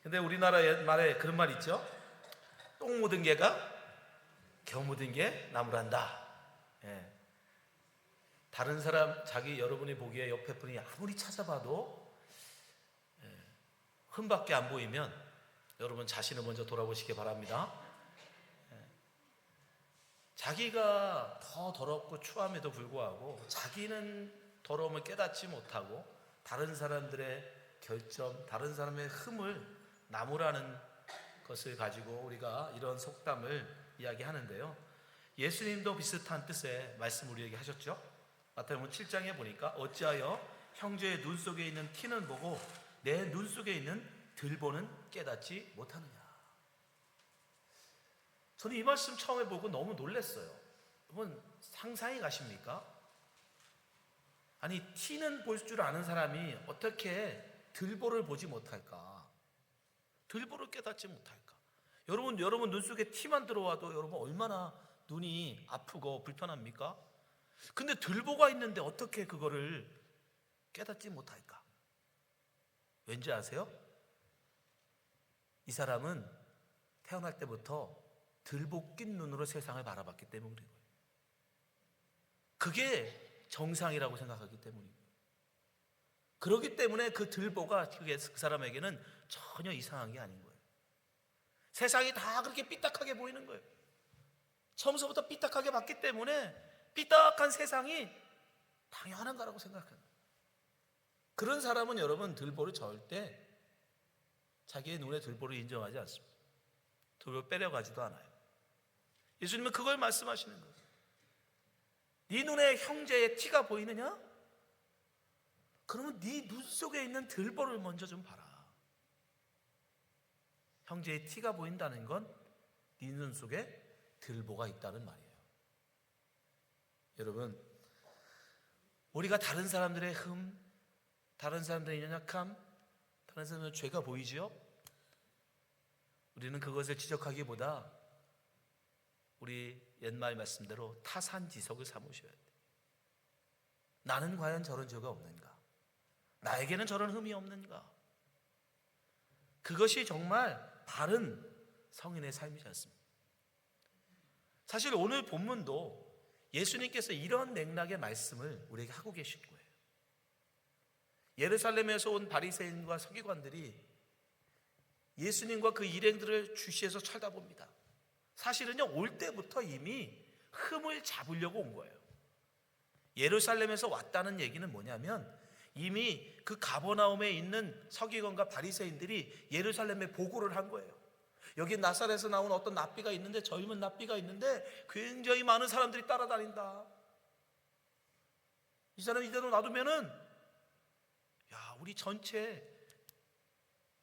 근데 우리나라 말에 그런 말 있죠. 똥 묻은 개가 겨 묻은 게 나무란다. 예. 다른 사람, 여러분이 보기에 옆에 분이 아무리 찾아봐도 흠밖에 안 보이면 여러분 자신을 먼저 돌아보시기 바랍니다. 자기가 더 더럽고 추함에도 불구하고 자기는 더러움을 깨닫지 못하고 다른 사람들의 결점, 다른 사람의 흠을 나무라는 것을 가지고 우리가 이런 속담을 이야기하는데요. 예수님도 비슷한 뜻의 말씀 우리에게 하셨죠. 마태복음 7장에 보니까 어찌하여 형제의 눈 속에 있는 티는 보고 내 눈 속에 있는 들보는 깨닫지 못하느냐. 저는 이 말씀 처음에 보고 너무 놀랐어요. 여러분 상상이 가십니까? 아니 티는 볼 줄 아는 사람이 어떻게 들보를 보지 못할까? 들보를 깨닫지 못할까? 여러분 눈 속에 티만 들어와도 여러분 얼마나 눈이 아프고 불편합니까? 근데 들보가 있는데 어떻게 그거를 깨닫지 못할까? 왠지 아세요? 이 사람은 태어날 때부터 들보 낀 눈으로 세상을 바라봤기 때문이고요. 그게 정상이라고 생각하기 때문입니다. 그렇기 때문에 그 들보가 그 사람에게는 전혀 이상한 게 아닌 거예요. 세상이 다 그렇게 삐딱하게 보이는 거예요. 처음서부터 삐딱하게 봤기 때문에 삐딱한 세상이 당연한 거라고 생각합니다. 그런 사람은 여러분 들보를 절대 자기의 눈에 들보를 인정하지 않습니다. 들보를 빼려가지도 않아요. 예수님은 그걸 말씀하시는 거예요. 네 눈에 형제의 티가 보이느냐? 그러면 네 눈 속에 있는 들보를 먼저 좀 봐라. 형제의 티가 보인다는 건 네 눈 속에 들보가 있다는 말이에요. 여러분, 우리가 다른 사람들의 흠, 다른 사람들의 연약함, 다른 사람들의 죄가 보이지요? 우리는 그것을 지적하기보다 우리 옛말 말씀대로 타산지석을 삼으셔야 돼요. 나는 과연 저런 죄가 없는가? 나에게는 저런 흠이 없는가? 그것이 정말 바른 성인의 삶이지 않습니까? 사실 오늘 본문도 예수님께서 이런 맥락의 말씀을 우리에게 하고 계신 거예요. 예루살렘에서 온 바리새인과 서기관들이 예수님과 그 일행들을 주시해서 쳐다봅니다. 사실은요, 올 때부터 이미 흠을 잡으려고 온 거예요. 예루살렘에서 왔다는 얘기는 뭐냐면 이미 그 가버나움에 있는 서기관과 바리새인들이 예루살렘에 보고를 한 거예요. 여기 나사렛에서 나온 어떤 납비가 있는데, 젊은 납비가 있는데 굉장히 많은 사람들이 따라다닌다. 이 사람 이대로 놔두면은 우리 전체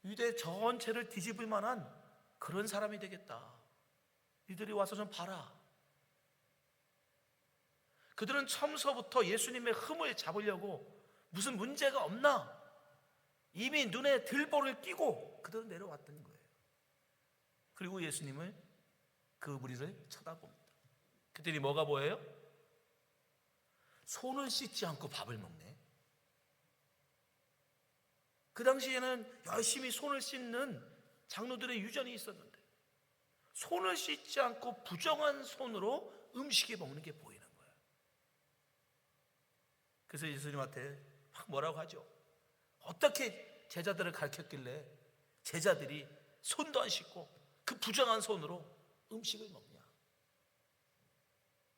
유대 전체를 뒤집을 만한 그런 사람이 되겠다. 이들이 와서 좀 봐라. 그들은 처음서부터 예수님의 흠을 잡으려고 무슨 문제가 없나 이미 눈에 들보를 끼고 그들은 내려왔던 거예요. 그리고 예수님을, 그 무리를 쳐다봅니다. 그들이 뭐가 보여요? 손을 씻지 않고 밥을 먹네. 그 당시에는 열심히 손을 씻는 장로들의 유전이 있었는데 손을 씻지 않고 부정한 손으로 음식을 먹는 게 보이는 거예요. 그래서 예수님한테 막 뭐라고 하죠? 어떻게 제자들을 가르쳤길래 제자들이 손도 안 씻고 그 부정한 손으로 음식을 먹냐?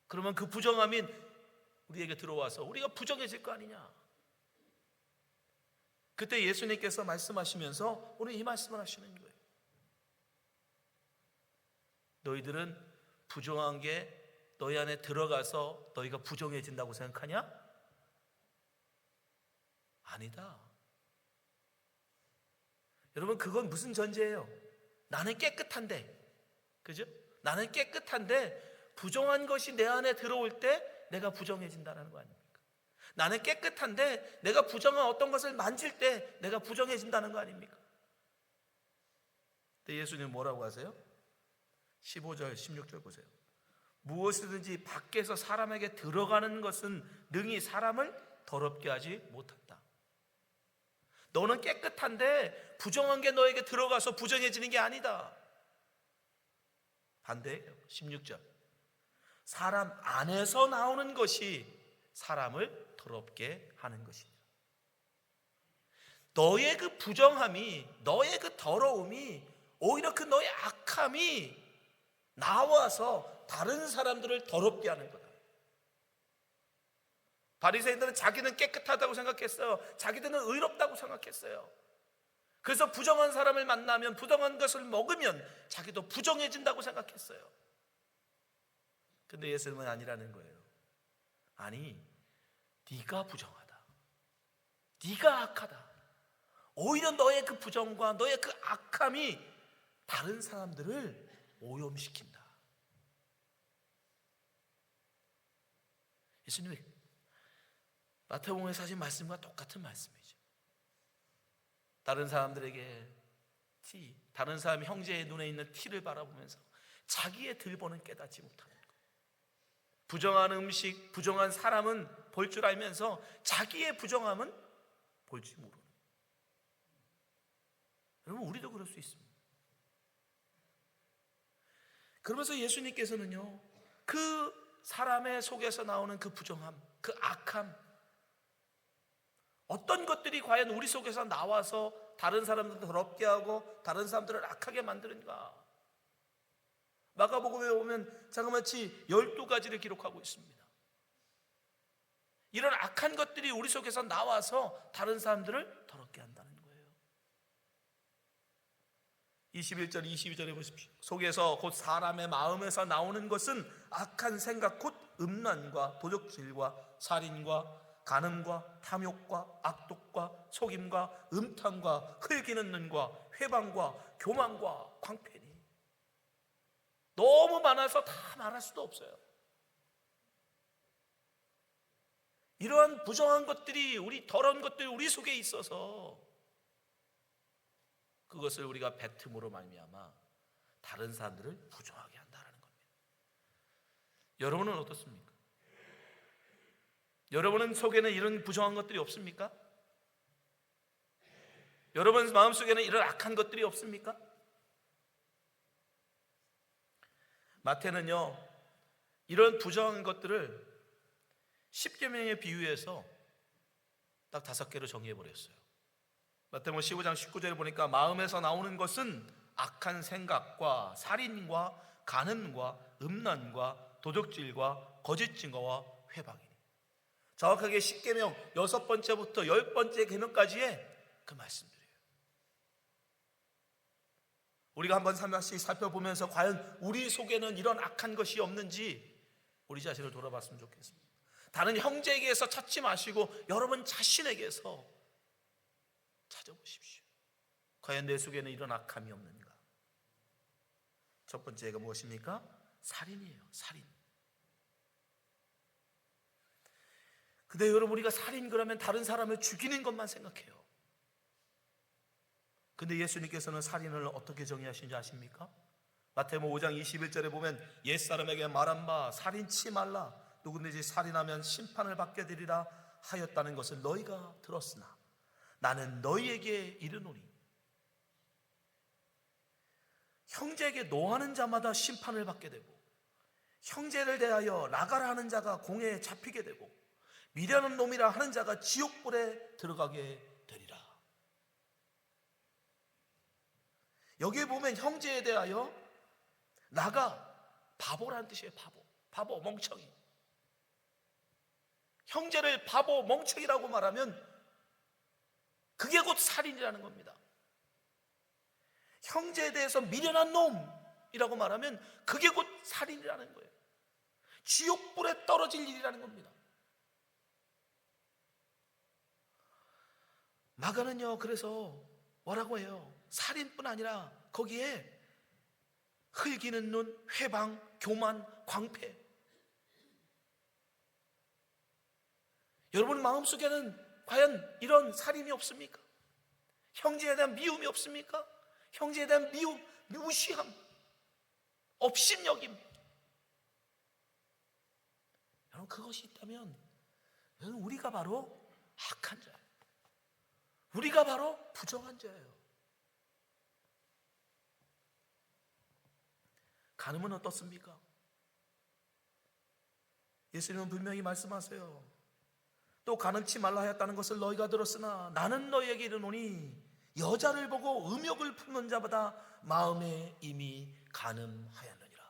그러면 그 부정함이 우리에게 들어와서 우리가 부정해질 거 아니냐? 그때 예수님께서 말씀하시면서 오늘 이 말씀을 하시는 거예요. 너희들은 부정한 게 너희 안에 들어가서 너희가 부정해진다고 생각하냐? 아니다. 여러분, 그건 무슨 전제예요? 나는 깨끗한데, 그죠? 나는 깨끗한데 부정한 것이 내 안에 들어올 때 내가 부정해진다는 거 아닙니까? 나는 깨끗한데 내가 부정한 어떤 것을 만질 때 내가 부정해진다는 거 아닙니까? 근데 예수님 뭐라고 하세요? 15절, 16절 보세요. 무엇이든지 밖에서 사람에게 들어가는 것은 능히 사람을 더럽게 하지 못한다. 너는 깨끗한데 부정한 게 너에게 들어가서 부정해지는 게 아니다. 반대예요. 16절. 사람 안에서 나오는 것이 사람을 더럽게 하는 것이다. 너의 그 부정함이, 너의 그 더러움이, 오히려 그 너의 악함이 나와서 다른 사람들을 더럽게 하는 거다. 바리새인들은 자기는 깨끗하다고 생각했어요. 자기들은 의롭다고 생각했어요. 그래서 부정한 사람을 만나면, 부정한 것을 먹으면 자기도 부정해진다고 생각했어요. 근데 예수님은 아니라는 거예요. 아니, 네가 부정하다, 네가 악하다. 오히려 너의 그 부정과 너의 그 악함이 다른 사람들을 오염시킨다. 예수님이 마태복음에 사신 말씀과 똑같은 말씀이죠. 다른 사람들에게 다른 사람 형제의 눈에 있는 티를 바라보면서 자기의 들보는 깨닫지 못하는 것. 부정한 음식, 부정한 사람은 볼 줄 알면서 자기의 부정함은 볼지 모르는. 여러분, 우리도 그럴 수 있습니다. 그러면서 예수님께서는요, 그 사람의 속에서 나오는 그 부정함, 그 악함, 어떤 것들이 과연 우리 속에서 나와서 다른 사람들을 더럽게 하고 다른 사람들을 악하게 만드는가? 마가복음에 보면 자그마치 12가지를 기록하고 있습니다. 이런 악한 것들이 우리 속에서 나와서 다른 사람들을 더럽게 한다는 거예요. 21절, 22절에 보십시오. 속에서 곧 사람의 마음에서 나오는 것은 악한 생각 곧 음란과 도적질과 살인과 간음과 탐욕과 악독과 속임과 음탕과 흘기는 눈과 회방과 교만과 광패니. 너무 많아서 다 말할 수도 없어요. 이러한 부정한 것들이, 우리 더러운 것들이 우리 속에 있어서 그것을 우리가 뱉음으로 말미암아 다른 사람들을 부정하게 한다는 겁니다. 여러분은 어떻습니까? 여러분 속에는 이런 부정한 것들이 없습니까? 여러분 마음속에는 이런 악한 것들이 없습니까? 마태는요, 이런 부정한 것들을 10계명에 비유해서 딱 5개로 정리해버렸어요. 마태복음 15장 19절에 보니까 마음에서 나오는 것은 악한 생각과 살인과 간음과 음란과 도적질과 거짓 증거와 회방이니. 정확하게 10계명 6번째부터 10번째 계명까지의 그 말씀들이에요. 우리가 한번 하나씩 살펴보면서 과연 우리 속에는 이런 악한 것이 없는지 우리 자신을 돌아봤으면 좋겠습니다. 다른 형제에게서 찾지 마시고 여러분 자신에게서 찾아보십시오. 과연 내 속에는 이런 악함이 없는가? 첫 번째가 무엇입니까? 살인이에요. 살인. 근데 여러분, 우리가 살인 그러면 다른 사람을 죽이는 것만 생각해요. 근데 예수님께서는 살인을 어떻게 정의하시는지 아십니까? 마태복음 5장 21절에 보면 옛사람에게 말한 바 살인치 말라, 누구든지 살인하면 심판을 받게 되리라 하였다는 것을 너희가 들었으나 나는 너희에게 이르노니. 형제에게 노하는 자마다 심판을 받게 되고, 형제를 대하여 나가라 하는 자가 공회에 잡히게 되고, 미련한 놈이라 하는 자가 지옥불에 들어가게 되리라. 여기에 보면 형제에 대하여 나가, 바보라는 뜻이에요. 바보, 멍청이. 형제를 바보, 멍청이라고 말하면 그게 곧 살인이라는 겁니다. 형제에 대해서 미련한 놈이라고 말하면 그게 곧 살인이라는 거예요. 지옥불에 떨어질 일이라는 겁니다. 마가는요, 그래서 뭐라고 해요? 살인뿐 아니라 거기에 흘기는 눈, 회방, 교만, 광패. 여러분 마음속에는 과연 이런 살인이 없습니까? 형제에 대한 미움이 없습니까? 형제에 대한 미움, 무시함, 업신여김. 여러분 그것이 있다면 여러분 우리가 바로 악한 자예요. 우리가 바로 부정한 자예요. 간음은 어떻습니까? 예수님은 분명히 말씀하세요. 또 간음치 말라 하였다는 것을 너희가 들었으나 나는 너희에게 이르노니 여자를 보고 음욕을 품는 자보다 마음에 이미 간음하였느니라.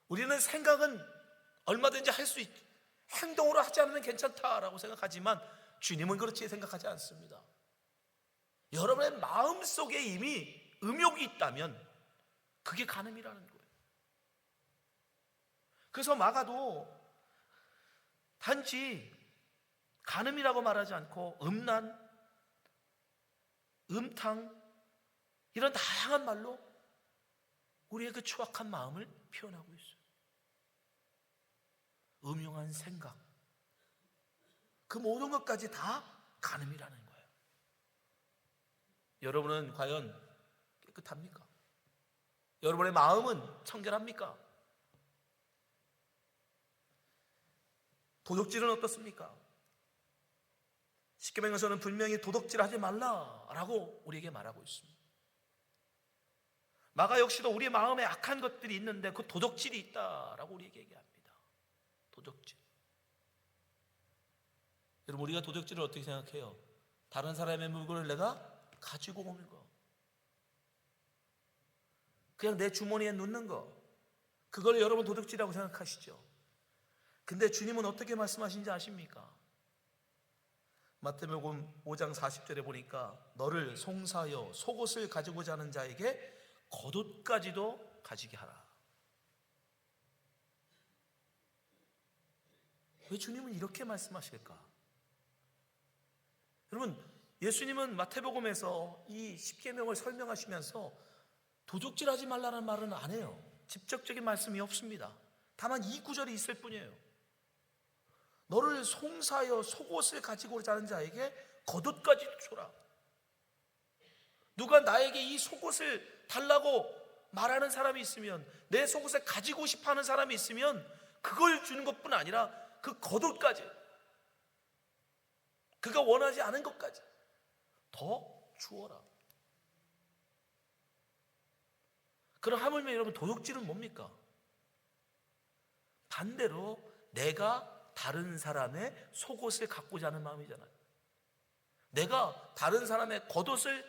우리는 생각은 얼마든지 할 수 있지, 행동으로 하지 않으면 괜찮다라고 생각하지만 주님은 그렇게 생각하지 않습니다. 여러분의 마음속에 이미 음욕이 있다면 그게 간음이라는 거예요. 그래서 마가도 단지 간음이라고 말하지 않고 음란, 음탕 이런 다양한 말로 우리의 그 추악한 마음을 표현하고 있어요. 음흉한 생각, 그 모든 것까지 다 간음이라는 거예요. 여러분은 과연 깨끗합니까? 여러분의 마음은 청결합니까? 도둑질은 어떻습니까? 십계명에서는 분명히 도둑질하지 말라라고 우리에게 말하고 있습니다. 마가 역시도 우리 마음에 악한 것들이 있는데 그 도둑질이 있다라고 우리에게 얘기합니다. 도둑질. 여러분, 우리가 도둑질을 어떻게 생각해요? 다른 사람의 물건을 내가 가지고 오는 거, 그냥 내 주머니에 넣는 거, 그걸 여러분 도둑질이라고 생각하시죠? 근데 주님은 어떻게 말씀하신지 아십니까? 마태복음 5장 40절에 보니까 너를 송사하여 속옷을 가지고자 하는 자에게 겉옷까지도 가지게 하라. 왜 주님은 이렇게 말씀하실까? 여러분, 예수님은 마태복음에서 이 십계명을 설명하시면서 도둑질하지 말라는 말은 안 해요. 직접적인 말씀이 없습니다. 다만 이 구절이 있을 뿐이에요. 너를 송사하여 속옷을 가지고자 하는 자에게 겉옷까지 줘라. 누가 나에게 이 속옷을 달라고 말하는 사람이 있으면, 내 속옷을 가지고 싶어하는 사람이 있으면 그걸 주는 것뿐 아니라 그 겉옷까지, 그가 원하지 않은 것까지 더 주어라. 그럼 하물며 여러분, 도둑질은 뭡니까? 반대로 내가 다른 사람의 속옷을 갖고자 하는 마음이잖아요. 내가 다른 사람의 겉옷을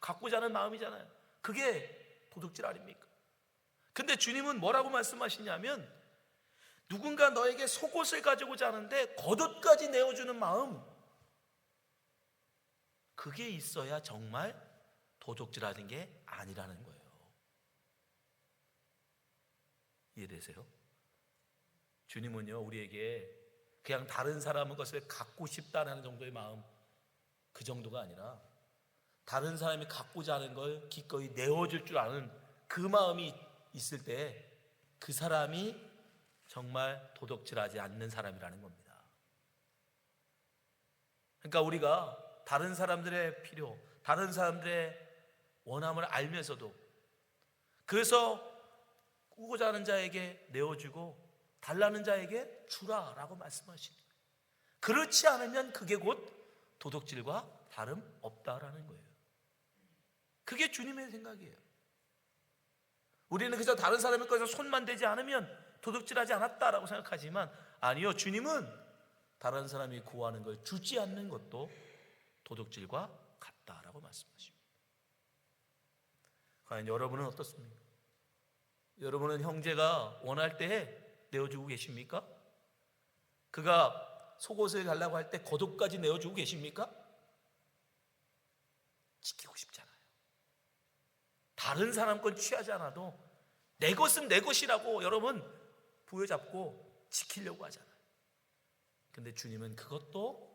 갖고자 하는 마음이잖아요. 그게 도둑질 아닙니까? 근데 주님은 뭐라고 말씀하시냐면, 누군가 너에게 속옷을 가지고자 하는데 겉옷까지 내어주는 마음, 그게 있어야 정말 도둑질하는 게 아니라는 거예요. 이해되세요? 주님은요, 우리에게 그냥 다른 사람의 것을 갖고 싶다는 정도의 마음, 그 정도가 아니라 다른 사람이 갖고자 하는 걸 기꺼이 내어줄 줄 아는 그 마음이 있을 때 그 사람이 정말 도둑질하지 않는 사람이라는 겁니다. 그러니까 우리가 다른 사람들의 필요, 다른 사람들의 원함을 알면서도, 그래서 꾸고자 하는 자에게 내어주고 달라는 자에게 주라라고 말씀하십니다. 그렇지 않으면 그게 곧 도둑질과 다름없다라는 거예요. 그게 주님의 생각이에요. 우리는 그저 다른 사람의 것에 손만 대지 않으면 도둑질하지 않았다라고 생각하지만, 아니요, 주님은 다른 사람이 구하는 걸 주지 않는 것도 도둑질과 같다라고 말씀하십니다. 과연 여러분은 어떻습니까? 여러분은 형제가 원할 때 내어주고 계십니까? 그가 속옷을 달라고 할 때 겉옷까지 내어주고 계십니까? 지키고 싶잖아요. 다른 사람 건 취하지 않아도 내 것은 내 것이라고 여러분 부여잡고 지키려고 하잖아요. 근데 주님은 그것도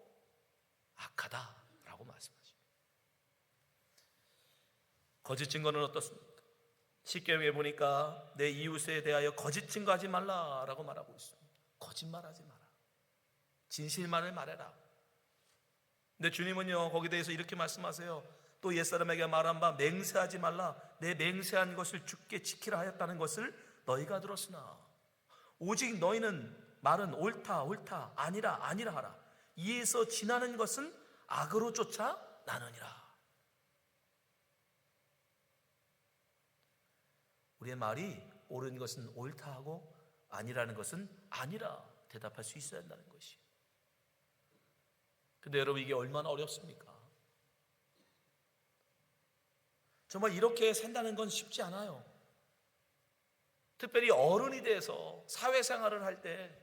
악하다라고 말씀하십니다. 거짓 증거는 어떻습니까? 십계명에 보니까 내 이웃에 대하여 거짓 증거하지 말라라고 말하고 있습니다. 거짓말하지 마라. 진실만을 말해라. 근데 주님은요, 거기에 대해서 이렇게 말씀하세요. 또 옛사람에게 말한 바 맹세하지 말라. 내 맹세한 것을 주께 지키라 하였다는 것을 너희가 들었으나 오직 너희는 말은 옳다 옳다 아니라 아니라 하라. 이에서 지나는 것은 악으로 쫓아나느니라. 우리의 말이 옳은 것은 옳다 하고 아니라는 것은 아니라 대답할 수 있어야 한다는 것이. 근데 여러분, 이게 얼마나 어렵습니까? 정말 이렇게 산다는 건 쉽지 않아요. 특별히 어른이 돼서 사회생활을 할 때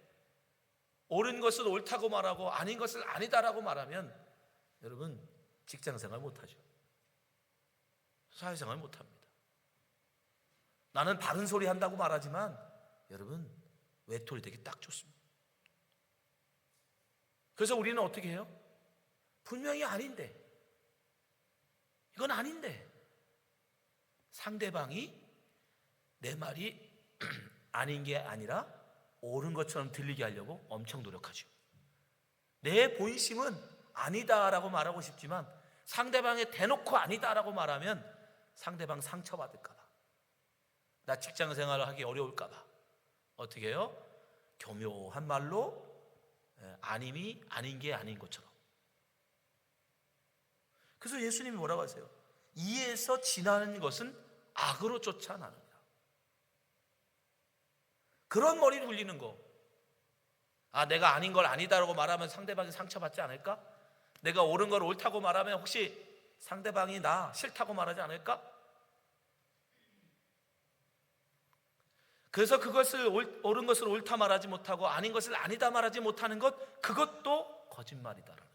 옳은 것은 옳다고 말하고 아닌 것을 아니다라고 말하면 여러분, 직장생활 못하죠. 사회생활 못합니다. 나는 바른 소리 한다고 말하지만 여러분, 외톨이 되기 딱 좋습니다. 그래서 우리는 어떻게 해요? 분명히 아닌데, 이건 아닌데 상대방이 내 말이 아닌 게 아니라 옳은 것처럼 들리게 하려고 엄청 노력하죠. 내 본심은 아니다라고 말하고 싶지만 상대방이 대놓고 아니다라고 말하면 상대방 상처받을까 봐, 나 직장 생활을 하기 어려울까 봐 어떻게 해요? 교묘한 말로 아님이 아닌 게 아닌 것처럼. 그래서 예수님이 뭐라고 하세요? 이에서 지나는 것은 악으로 쫓아나느니라. 그런 머리를 굴리는 거, 내가 아닌 걸 아니다라고 말하면 상대방이 상처받지 않을까? 내가 옳은 걸 옳다고 말하면 혹시 상대방이 나 싫다고 말하지 않을까? 그래서 그것을 옳은 것을 옳다 말하지 못하고 아닌 것을 아니다 말하지 못하는 것, 그것도 거짓말이다라는,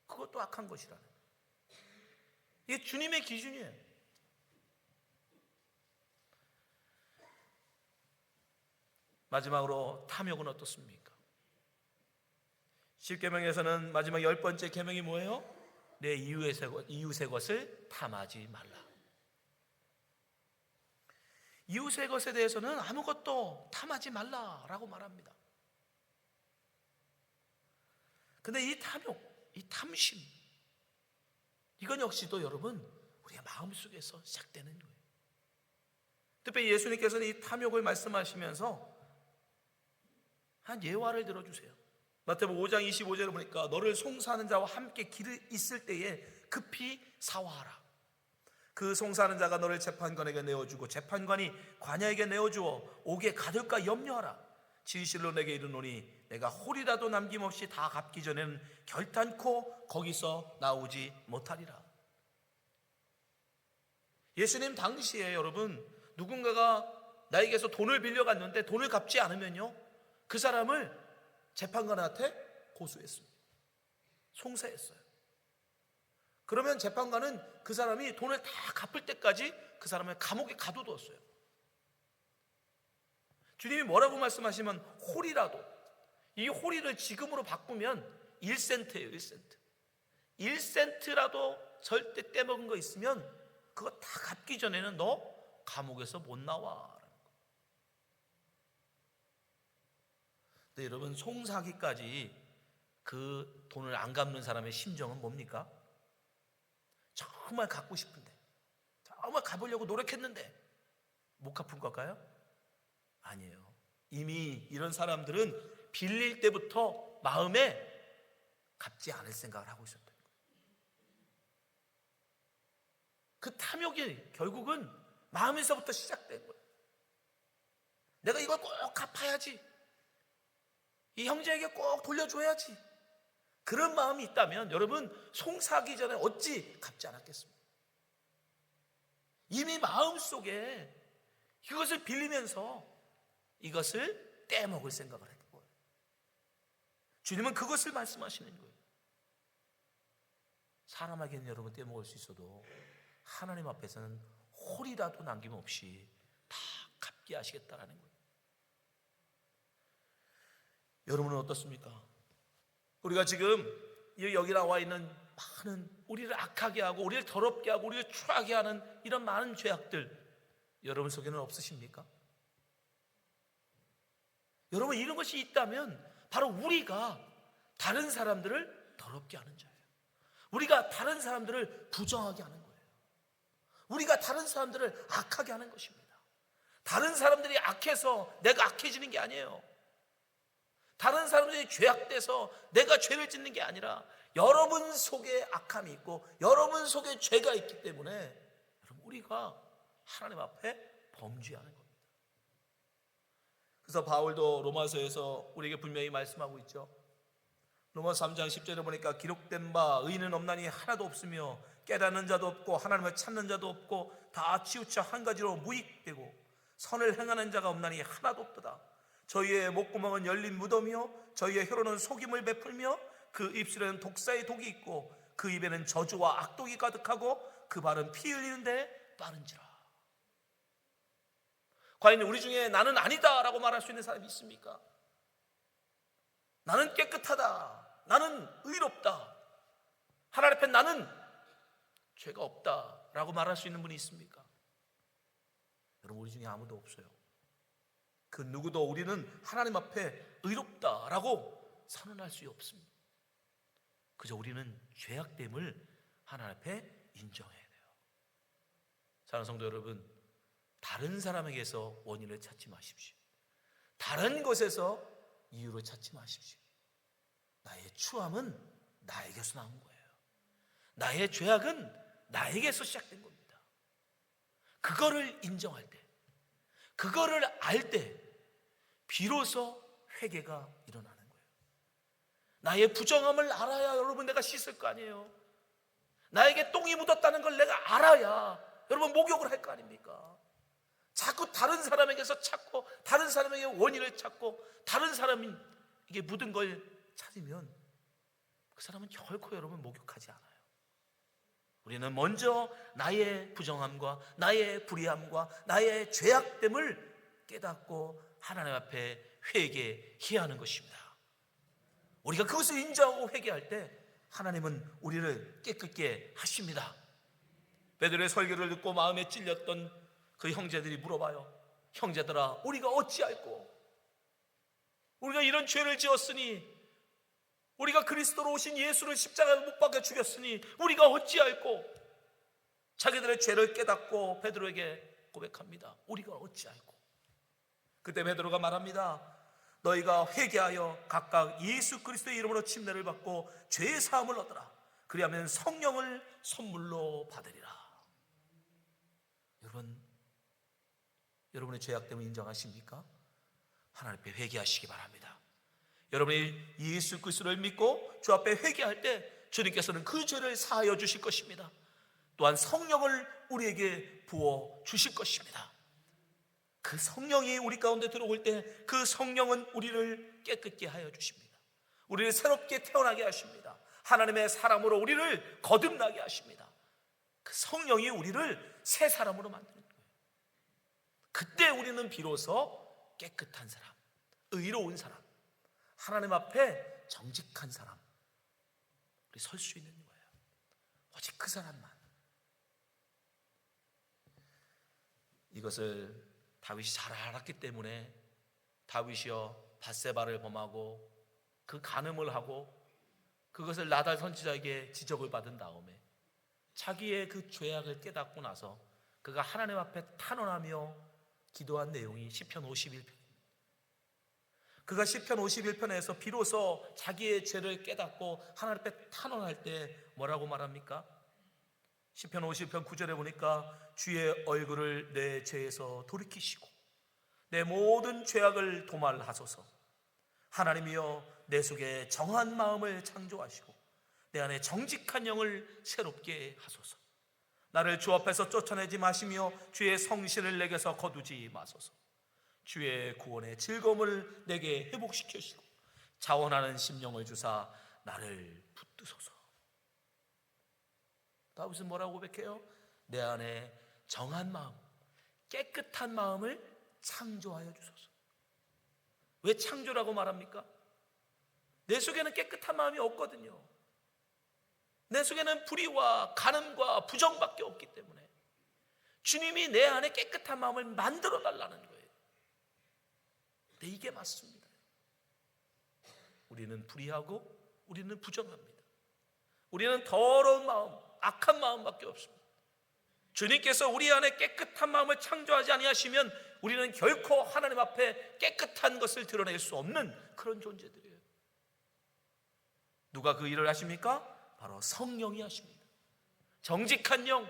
그것도 악한 것이라는, 이게 주님의 기준이에요. 마지막으로 탐욕은 어떻습니까? 10계명에서는 마지막 10번째 계명이 뭐예요? 내 이웃의 것을 탐하지 말라. 이웃의 것에 대해서는 아무것도 탐하지 말라라고 말합니다. 근데 이 탐욕, 이 탐심, 이건 역시도 여러분, 우리의 마음속에서 시작되는 거예요. 특별히 예수님께서는 이 탐욕을 말씀하시면서 한 예화를 들어주세요. 마태복음 5장 25절에 보니까 너를 송사하는 자와 함께 길에 있을 때에 급히 사화하라. 그 송사하는 자가 너를 재판관에게 내어주고 재판관이 관야에게 내어주어 옥에 가둘까 염려하라. 진실로 내게 이르노니 내가 홀이라도 남김없이 다 갚기 전에는 결단코 거기서 나오지 못하리라. 예수님 당시에 여러분, 누군가가 나에게서 돈을 빌려갔는데 돈을 갚지 않으면요, 그 사람을 재판관한테 고소했습니다. 송사했어요. 그러면 재판관은 그 사람이 돈을 다 갚을 때까지 그 사람을 감옥에 가둬두었어요. 주님이 뭐라고 말씀하시면 홀이라도, 이 홀이를 지금으로 바꾸면 1센트예요. 1센트. 1센트라도 절대 떼먹은 거 있으면 그거 다 갚기 전에는 너 감옥에서 못 나와. 근데 여러분, 송사하기까지 그 돈을 안 갚는 사람의 심정은 뭡니까? 정말 갚고 싶은데, 정말 갚으려고 노력했는데 못 갚은 걸까요? 아니에요. 이미 이런 사람들은 빌릴 때부터 마음에 갚지 않을 생각을 하고 있었던 거예요. 그 탐욕이 결국은 마음에서부터 시작된 거예요. 내가 이걸 꼭 갚아야지, 이 형제에게 꼭 돌려줘야지, 그런 마음이 있다면 여러분, 송사하기 전에 어찌 갚지 않았겠습니까? 이미 마음속에 이것을 빌리면서 이것을 떼먹을 생각을 했던 거예요. 주님은 그것을 말씀하시는 거예요. 사람에게는 여러분 떼먹을 수 있어도 하나님 앞에서는 홀이라도 남김없이 다 갚게 하시겠다라는 거예요. 여러분은 어떻습니까? 우리가 지금 여기 나와 있는 많은, 우리를 악하게 하고 우리를 더럽게 하고 우리를 추하게 하는 이런 많은 죄악들, 여러분 속에는 없으십니까? 여러분, 이런 것이 있다면 바로 우리가 다른 사람들을 더럽게 하는 자예요. 우리가 다른 사람들을 부정하게 하는 거예요. 우리가 다른 사람들을 악하게 하는 것입니다. 다른 사람들이 악해서 내가 악해지는 게 아니에요. 다른 사람들이 죄악돼서 내가 죄를 짓는 게 아니라 여러분 속에 악함이 있고 여러분 속에 죄가 있기 때문에 여러분 우리가 하나님 앞에 범죄하는 겁니다. 그래서 바울도 로마서에서 우리에게 분명히 말씀하고 있죠. 로마서 3장 10절에 보니까 기록된 바 의인은 없나니 하나도 없으며 깨닫는 자도 없고 하나님을 찾는 자도 없고 다 치우쳐 한 가지로 무익되고 선을 행하는 자가 없나니 하나도 없도다. 저희의 목구멍은 열린 무덤이요 저희의 혀로는 속임을 베풀며 그 입술에는 독사의 독이 있고 그 입에는 저주와 악독이 가득하고 그 발은 피 흘리는데 빠른지라. 과연 우리 중에 나는 아니다 라고 말할 수 있는 사람이 있습니까? 나는 깨끗하다, 나는 의롭다, 하나님 앞에 나는 죄가 없다 라고 말할 수 있는 분이 있습니까? 여러분 우리 중에 아무도 없어요. 그 누구도 우리는 하나님 앞에 의롭다 라고 선언할 수 없습니다. 그저 우리는 죄악됨을 하나님 앞에 인정해야 돼요. 사랑하는 성도 여러분, 다른 사람에게서 원인을 찾지 마십시오. 다른 것에서 이유를 찾지 마십시오. 나의 추함은 나에게서 나온 거예요. 나의 죄악은 나에게서 시작된 겁니다. 그거를 인정할 때, 그거를 알 때 비로소 회개가 일어나는 거예요. 나의 부정함을 알아야 여러분 내가 씻을 거 아니에요. 나에게 똥이 묻었다는 걸 내가 알아야 여러분 목욕을 할 거 아닙니까? 자꾸 다른 사람에게서 찾고 다른 사람에게 원인을 찾고 다른 사람에게 묻은 걸 찾으면 그 사람은 결코 여러분 목욕하지 않아요. 우리는 먼저 나의 부정함과 나의 불의함과 나의 죄악됨을 깨닫고 하나님 앞에 회개해야 하는 것입니다. 우리가 그것을 인정하고 회개할 때 하나님은 우리를 깨끗게 하십니다. 베드로의 설교를 듣고 마음에 찔렸던 그 형제들이 물어봐요. 형제들아, 우리가 어찌할꼬? 우리가 이런 죄를 지었으니, 우리가 그리스도로 오신 예수를 십자가에 못 박아 죽였으니 우리가 어찌할꼬? 자기들의 죄를 깨닫고 베드로에게 고백합니다. 우리가 어찌할꼬? 그때 베드로가 말합니다. 너희가 회개하여 각각 예수 그리스도의 이름으로 침례를 받고 죄의 사함을 얻으라. 그리하면 성령을 선물로 받으리라. 여러분의 죄악됨을 인정하십니까? 하나님 앞에 회개하시기 바랍니다. 여러분이 예수 그리스도를 믿고 주 앞에 회개할 때 주님께서는 그 죄를 사하여 주실 것입니다. 또한 성령을 우리에게 부어 주실 것입니다. 그 성령이 우리 가운데 들어올 때 그 성령은 우리를 깨끗게 하여 주십니다. 우리를 새롭게 태어나게 하십니다. 하나님의 사람으로 우리를 거듭나게 하십니다. 그 성령이 우리를 새 사람으로 만드는 거예요. 그때 우리는 비로소 깨끗한 사람, 의로운 사람, 하나님 앞에 정직한 사람, 우리 설 수 있는 거예요. 오직 그 사람만. 이것을 다윗이 잘 알았기 때문에 다윗이여 밧세바를 범하고 그 간음을 하고 그것을 나달 선지자에게 지적을 받은 다음에 자기의 그 죄악을 깨닫고 나서 그가 하나님 앞에 탄원하며 기도한 내용이 시편 51편. 그가 시편 51편에서 비로소 자기의 죄를 깨닫고 하나님 앞에 탄원할 때 뭐라고 말합니까? 시편 50편 9절에 보니까 주의 얼굴을 내 죄에서 돌이키시고 내 모든 죄악을 도말하소서. 하나님이여 내 속에 정한 마음을 창조하시고 내 안에 정직한 영을 새롭게 하소서. 나를 주 앞에서 쫓아내지 마시며 주의 성실을 내게서 거두지 마소서. 주의 구원의 즐거움을 내게 회복시키시고 자원하는 심령을 주사 나를 붙드소서. 다윗은 뭐라고 고백해요? 내 안에 정한 마음, 깨끗한 마음을 창조하여 주소서. 왜 창조라고 말합니까? 내 속에는 깨끗한 마음이 없거든요. 내 속에는 불의와 간음과 부정밖에 없기 때문에 주님이 내 안에 깨끗한 마음을 만들어 달라는 거예요. 네, 이게 맞습니다. 우리는 불의하고 우리는 부정합니다. 우리는 더러운 마음, 악한 마음밖에 없습니다. 주님께서 우리 안에 깨끗한 마음을 창조하지 아니하시면 우리는 결코 하나님 앞에 깨끗한 것을 드러낼 수 없는 그런 존재들이에요. 누가 그 일을 하십니까? 바로 성령이 하십니다. 정직한 영,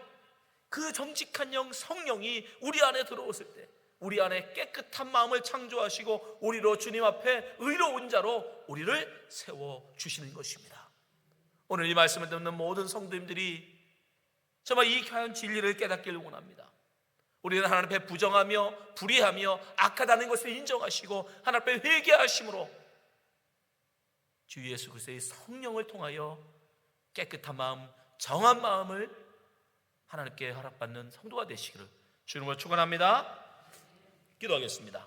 그 정직한 영 성령이 우리 안에 들어오실 때 우리 안에 깨끗한 마음을 창조하시고 우리로 주님 앞에 의로운 자로 우리를 세워주시는 것입니다. 오늘 이 말씀을 듣는 모든 성도님들이 정말 이 귀한 진리를 깨닫기를 원합니다. 우리는 하나님 앞에 부정하며 불의하며 악하다는 것을 인정하시고 하나님 앞에 회개하심으로 주 예수 그리스도의 성령을 통하여 깨끗한 마음, 정한 마음을 하나님께 허락받는 성도가 되시기를 주님으로 축원합니다. 기도하겠습니다.